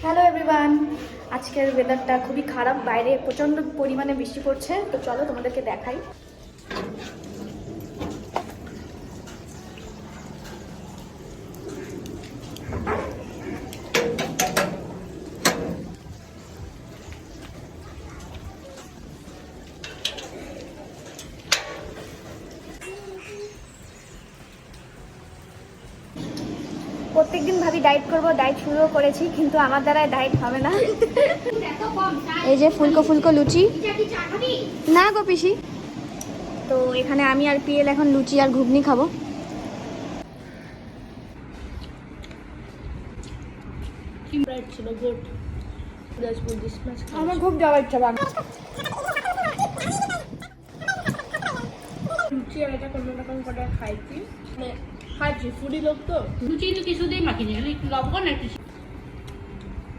Hello everyone, আজকের ওয়েদারটা খুবই খারাপ, বাইরে প্রচণ্ড পরিমাণে বৃষ্টি পড়ছে। তো চলো তোমাদেরকে দেখাই। প্রত্যেকদিন ভাবি ডায়েট করব, ডায়েট শুরুও করেছি, কিন্তু আমার দ্বারা ডায়েট হবে না। এই যে ফুলকো ফুলকো লুচি, না গো পিসি। তো এখানে আমি আর পিএল এখন লুচি আর ঘুগনি খাবো। আমার খুব যাওয়ার ইচ্ছা। লুচি আর এটা কোনো রকম করে খাইছি, মানে খাইছি ফুডি লোক তো লুচি তো কিছুতেই মাখিনি, একটু লবণ আর কিছু